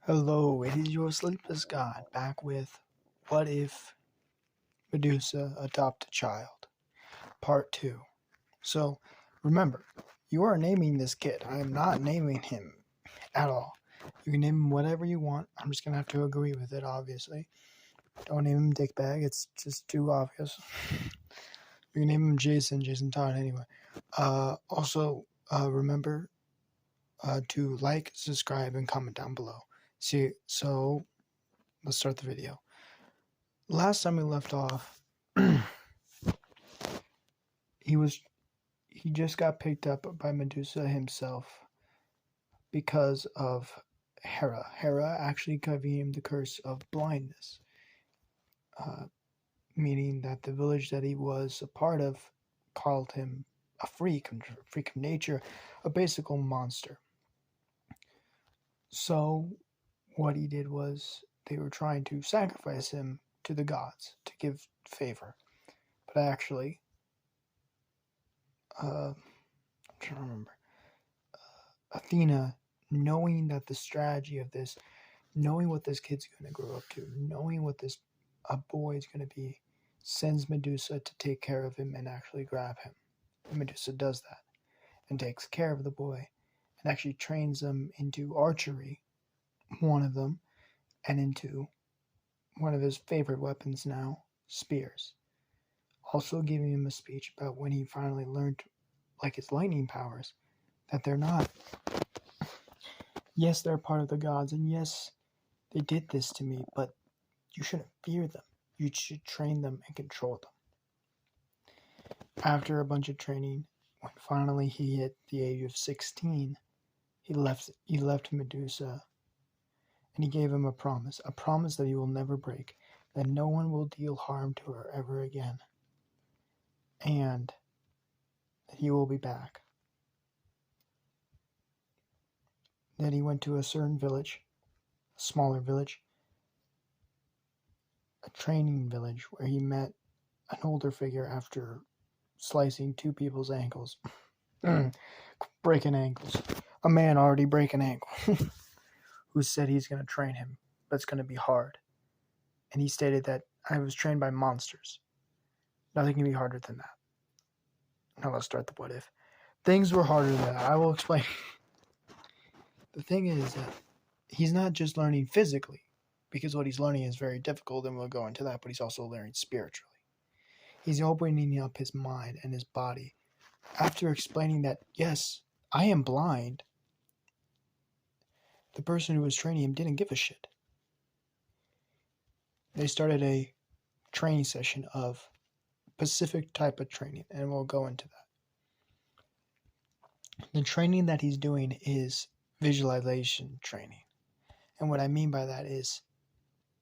Hello, it is your sleepless god back with What If Medusa Adopt a Child, Part 2. So, remember, you are naming this kid. I am not naming him at all. You can name him whatever you want. I'm just going to have to agree with it, obviously. Don't name him Dickbag, it's just too obvious. You can name him Jason Todd anyway. Remember to like, subscribe, and comment down below. So let's start the video. Last time we left off, he just got picked up by Medusa himself because of Hera. Hera actually gave him the curse of blindness, meaning that the village that he was a part of called him a freak of nature, a basic monster. So what he did was they were trying to sacrifice him to the gods to give favor, but actually, I'm trying to remember. Athena, knowing that the strategy of this, knowing what this kid's going to grow up to, knowing what this boy is going to be, sends Medusa to take care of him and actually grab him. And Medusa does that and takes care of the boy and actually trains him into archery, one of them, and into one of his favorite weapons now, spears. Also giving him a speech about when he finally learned, like his lightning powers, that they're not. Yes, they're part of the gods, and yes, they did this to me, but you shouldn't fear them. You should train them and control them. After a bunch of training, when finally he hit the age of 16, he left Medusa, and he gave him a promise that he will never break, that no one will deal harm to her ever again, and that he will be back. Then he went to a certain village, a smaller village, a training village, where he met an older figure after slicing two people's ankles. Breaking ankles. A man already break an ankle. Who said he's going to train him, but it's going to be hard. And he stated that I was trained by monsters. Nothing can be harder than that. Now let's start the what if. Things were harder than that. I will explain. The thing is that he's not just learning physically, because what he's learning is very difficult, and we'll go into that, but he's also learning spiritually. He's opening up his mind and his body. After explaining that, yes, I am blind, the person who was training him didn't give a shit. They started a training session of specific type of training, and we'll go into that. The training that he's doing is visualization training. And what I mean by that is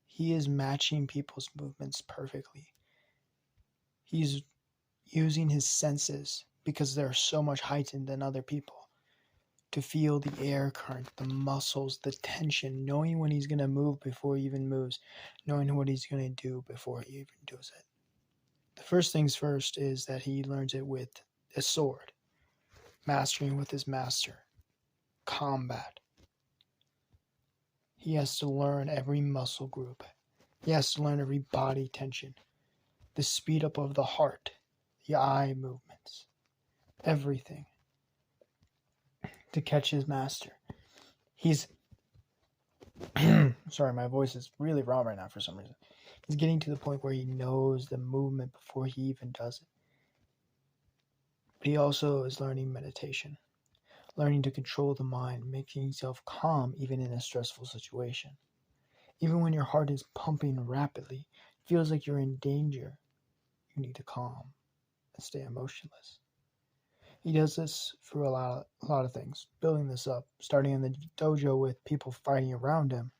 he is matching people's movements perfectly. He's using his senses, because they're so much heightened than other people, to feel the air current, the muscles, the tension, knowing when he's going to move before he even moves, knowing what he's going to do before he even does it. The first things first is that he learns it with a sword, mastering with his master, combat. He has to learn every muscle group. He has to learn every body tension, the speed up of the heart, the eye movements, everything, to catch his master. He's sorry, my voice is really raw right now for some reason. He's getting to the point where he knows the movement before he even does it. But he also is learning meditation, learning to control the mind, making himself calm even in a stressful situation. Even when your heart is pumping rapidly, it feels like you're in danger, you need to calm and stay emotionless. He does this through a lot of things, building this up, starting in the dojo with people fighting around him,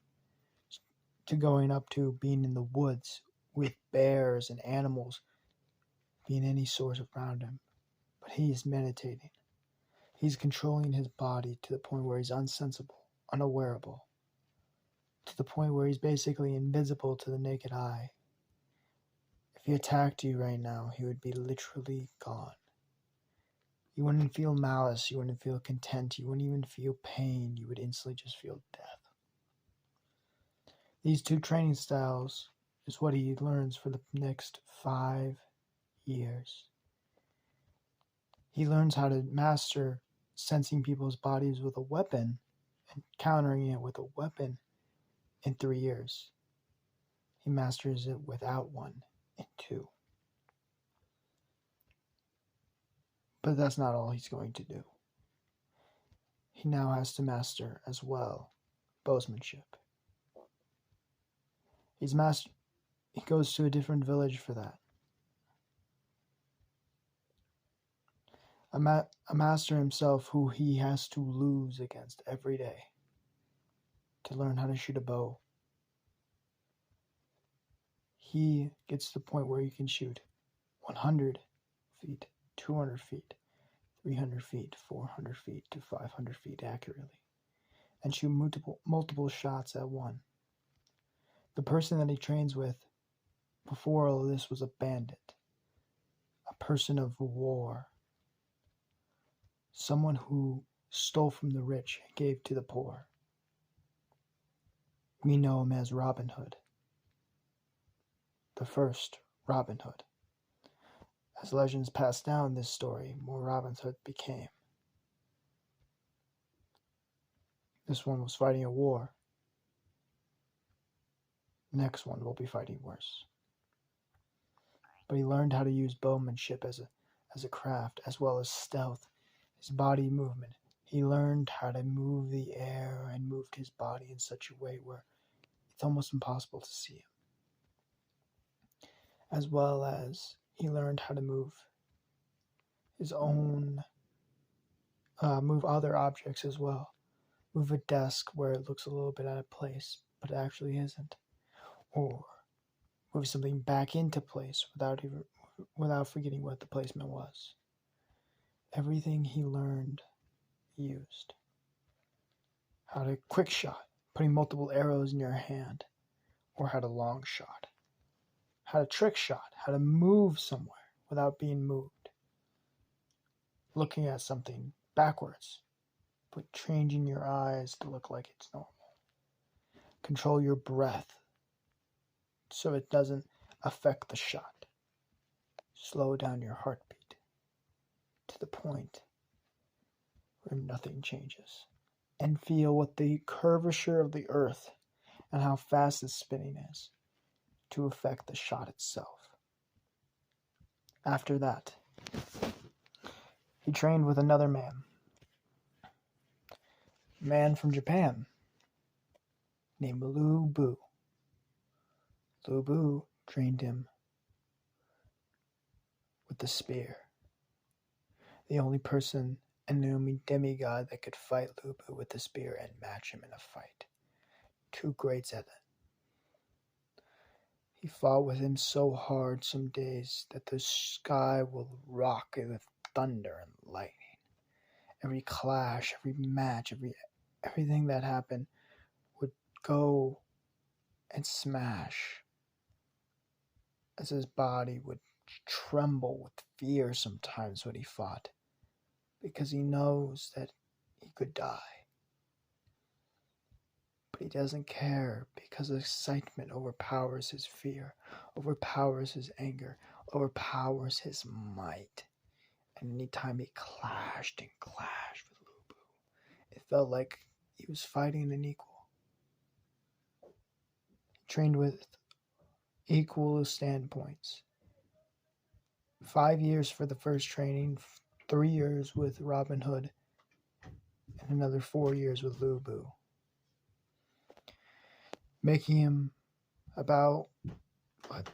to going up to being in the woods with bears and animals, being any source around him. But he is meditating. He's controlling his body to the point where he's unsensible, unawareable, to the point where he's basically invisible to the naked eye. If he attacked you right now, he would be literally gone. You wouldn't feel malice, you wouldn't feel content, you wouldn't even feel pain, you would instantly just feel death. These two training styles is what he learns for the next 5 years. He learns how to master sensing people's bodies with a weapon and countering it with a weapon in 3 years. He masters it without one in 2. But that's not all he's going to do. He now has to master as well bowsmanship. He goes to a different village for that. A master himself who he has to lose against every day to learn how to shoot a bow. He gets to the point where he can shoot 100 feet, 200 feet, 300 feet, 400 feet to 500 feet accurately, and shoot multiple shots at one. The person that he trains with before all of this was a bandit, a person of war, someone who stole from the rich and gave to the poor. We know him as Robin Hood, the first Robin Hood. As legends passed down this story, more Robin Hood became. This one was fighting a war. The next one will be fighting worse. But he learned how to use bowmanship as a craft, as well as stealth, his body movement. He learned how to move the air and moved his body in such a way where it's almost impossible to see him. As well as he learned how to move his own, move other objects as well. Move a desk where it looks a little bit out of place, but it actually isn't. Or move something back into place without forgetting what the placement was. Everything he learned, he used. How to quick shot, putting multiple arrows in your hand, or how to long shot. How to trick shot, how to move somewhere without being moved. Looking at something backwards, but changing your eyes to look like it's normal. Control your breath so it doesn't affect the shot. Slow down your heartbeat to the point where nothing changes. And feel what the curvature of the earth and how fast it's spinning is to affect the shot itself. After that, he trained with another man. A man from Japan named Lu Bu. Lu Bu trained him with the spear. The only person and the only demigod that could fight Lu Bu with the spear and match him in a fight. Two greats at it. He fought with him so hard some days that the sky will rock with thunder and lightning. Every clash, every match, everything that happened would go and smash as his body would tremble with fear sometimes when he fought, because he knows that he could die. But he doesn't care, because excitement overpowers his fear, overpowers his anger, overpowers his might. And anytime he clashed with Lu Bu, it felt like he was fighting an equal. He trained with equal standpoints. 5 years for the first training, 3 years with Robin Hood, and another 4 years with Lu Bu. Making him about, left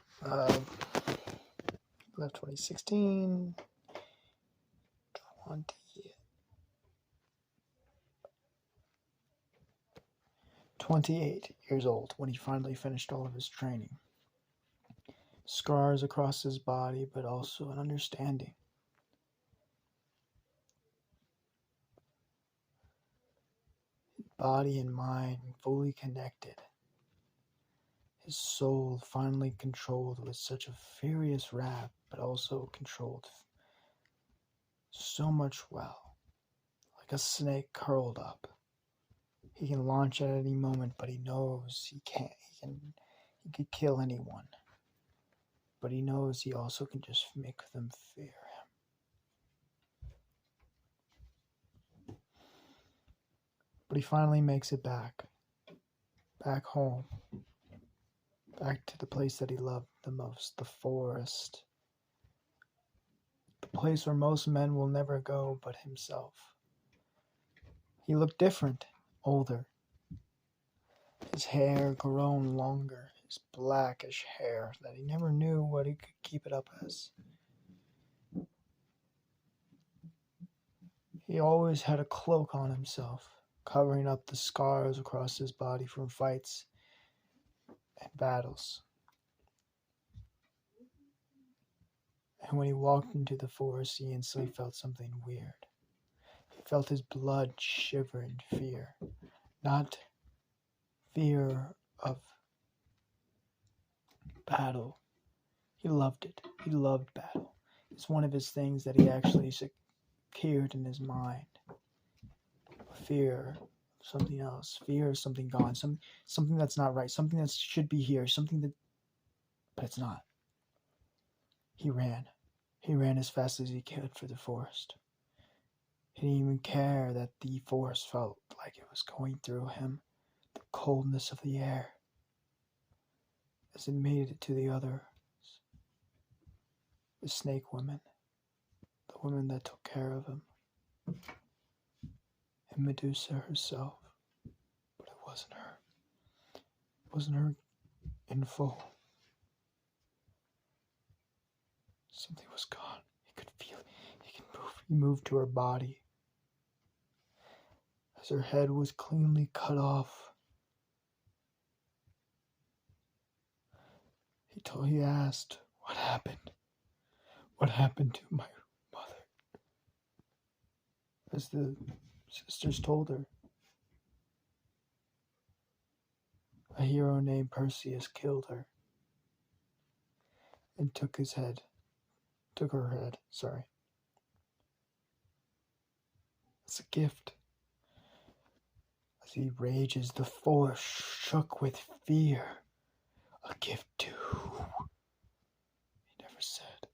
2016, 28 years old when he finally finished all of his training. Scars across his body, but also an understanding. Body and mind fully connected. His soul finally controlled with such a furious wrath, but also controlled so much well. Like a snake curled up, He can launch at any moment, but he knows he can't. He could kill anyone, but he knows he also can just make them fear him. But he finally makes it back home, back to the place that he loved the most, the forest, the place where most men will never go but himself. He looked different, older. His hair grown longer, his blackish hair that he never knew what he could keep it up as. He always had a cloak on himself, covering up the scars across his body from fights and battles. And when he walked into the forest, he instantly felt something weird. He felt his blood shiver in fear. Not fear of battle. He loved it. He loved battle. It's one of his things that he actually secured in his mind. Fear of something else. Fear of something gone. Something that's not right. Something that should be here. But it's not. He ran. He ran as fast as he could for the forest. He didn't even care that the forest felt like it was going through him. The coldness of the air. As it made it to the others. The snake women. The women that took care of him. And Medusa herself. But it wasn't her. It wasn't her in full. Something was gone. He could feel it. He could move. He moved to her body. As her head was cleanly cut off. He asked, "What happened? What happened to my mother?" As the sisters told her, a hero named Perseus killed her and took her head, as a gift. As he rages, the forest shook with fear. A gift to who? He never said.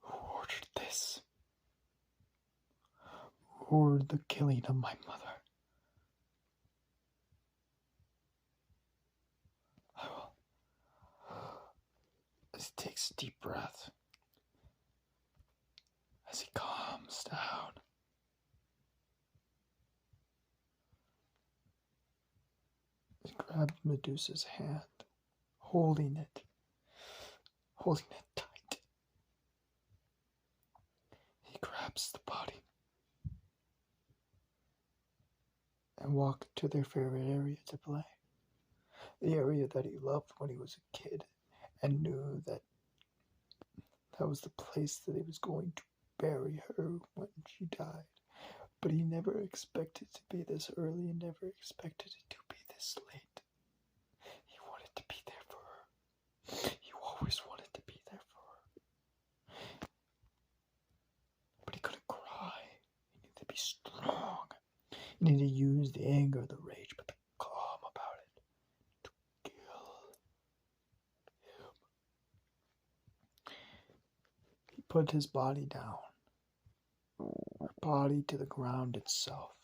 Who ordered this? Who ordered the killing of my mother? I will. As he takes a deep breath, as he calms down, he grabs Medusa's hand, holding it tight. He grabs the body and walks to their favorite area to play. The area that he loved when he was a kid and knew that was the place that he was going to bury her when she died. But he never expected it to be this early and never expected it to be this late. He wanted to be there for her. He always wanted to be there for her. But he couldn't cry. He needed to be strong. He needed to use the anger, the rage, but the calm about it to kill him. He put his body down. Her body to the ground itself.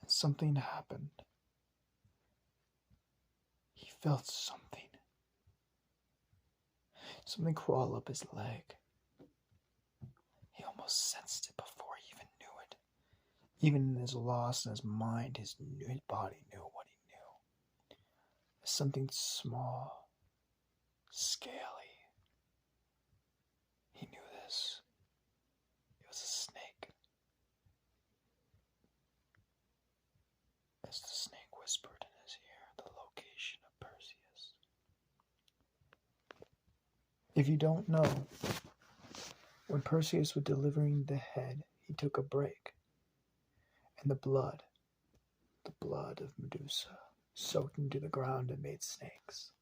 And something happened. He felt something. Something crawl up his leg. He almost sensed it before he even knew it. Even in his loss in his mind, his body knew what he knew. Something small, scaly. He knew this. It was a snake. As the snake whispered in his ear the location of Perseus. If you don't know, when Perseus was delivering the head, he took a break. And the blood of Medusa, soaked into the ground and made snakes.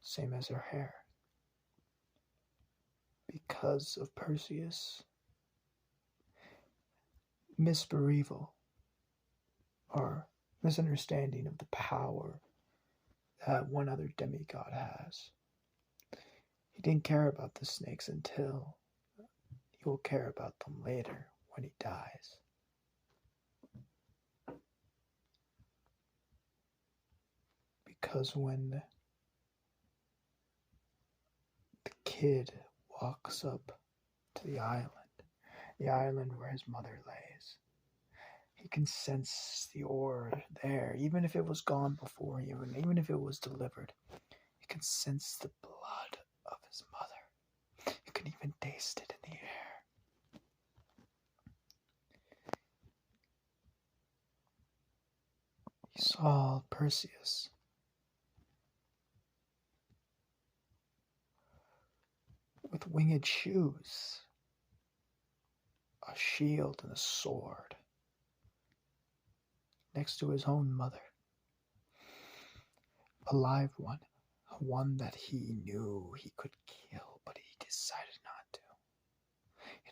same as her hair. Because of Perseus' misbereavil, or misunderstanding of the power that one other demigod has. He didn't care about the snakes until he will care about them later when he dies. Because when the kid walks up to the island where his mother lays, he can sense the ore there, even if it was gone before, even if it was delivered. He can sense the blood of his mother. You can even taste it in the air. He saw Perseus with winged shoes, a shield and a sword, next to his own mother. A live one that he knew he could kill, but he decided not to.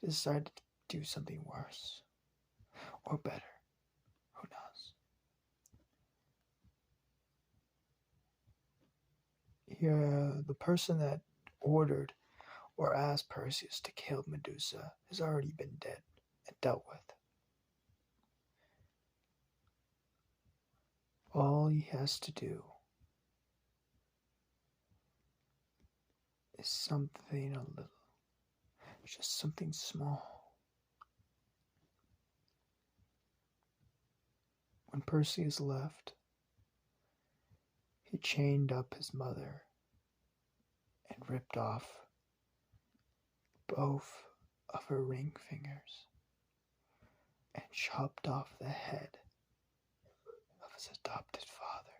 He decided to do something worse, or better, who knows. The person that ordered or asked Perseus to kill Medusa has already been dead and dealt with. All he has to do is something a little, just something small. When Perseus left, he chained up his mother and ripped off both of her ring fingers and chopped off the head of his adopted father.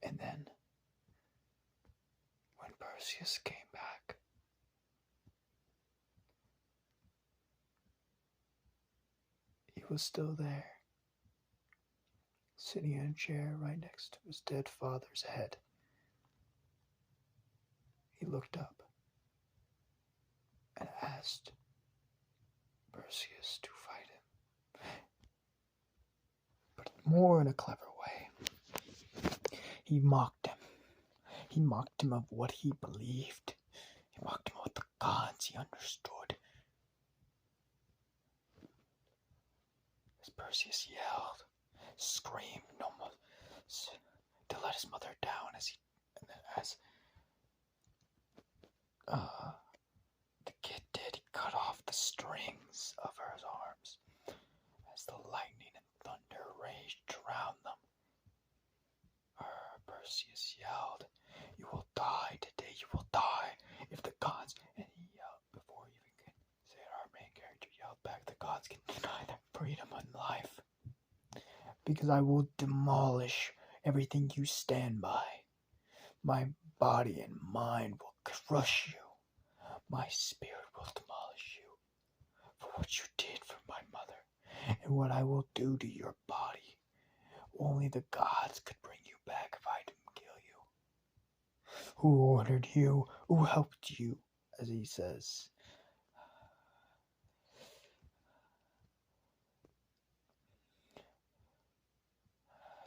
And then, when Perseus came back, he was still there, sitting in a chair right next to his dead father's head. He looked up and asked Perseus to fight him, but more in a clever way. He mocked him. He mocked him of what he believed. He mocked him of the gods he understood. As Perseus yelled, screamed, almost to let his mother down as the kid did, he cut off the strings of her arms as the lightning and thunder raged around them. Perseus yelled, "You will die today, you will die if the gods," and he yelled, before he even could say it, our main character yelled back, "The gods can deny their freedom and life, because I will demolish everything you stand by. My body and mind will crush you. My spirit will demolish you for what you did for my mother, and what I will do to your body. Only the gods could bring you back if I didn't kill you. Who ordered you? Who helped you?" As he says.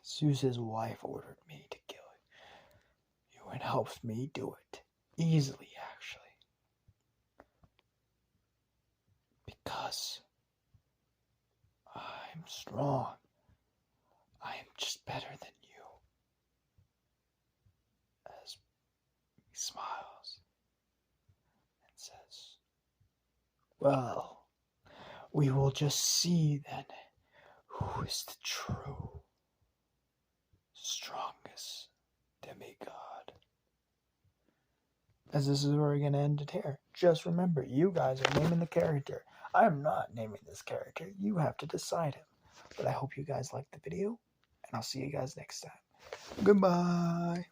"Zeus's wife ordered me to kill you and helps me do it. Easily, actually. Because I'm strong. I am just better than you." As he smiles and says, "Well, we will just see then who is the true, strongest demigod." As this is where we're going to end it here. Just remember, you guys are naming the character. I am not naming this character. You have to decide him. But I hope you guys liked the video, and I'll see you guys next time. Goodbye.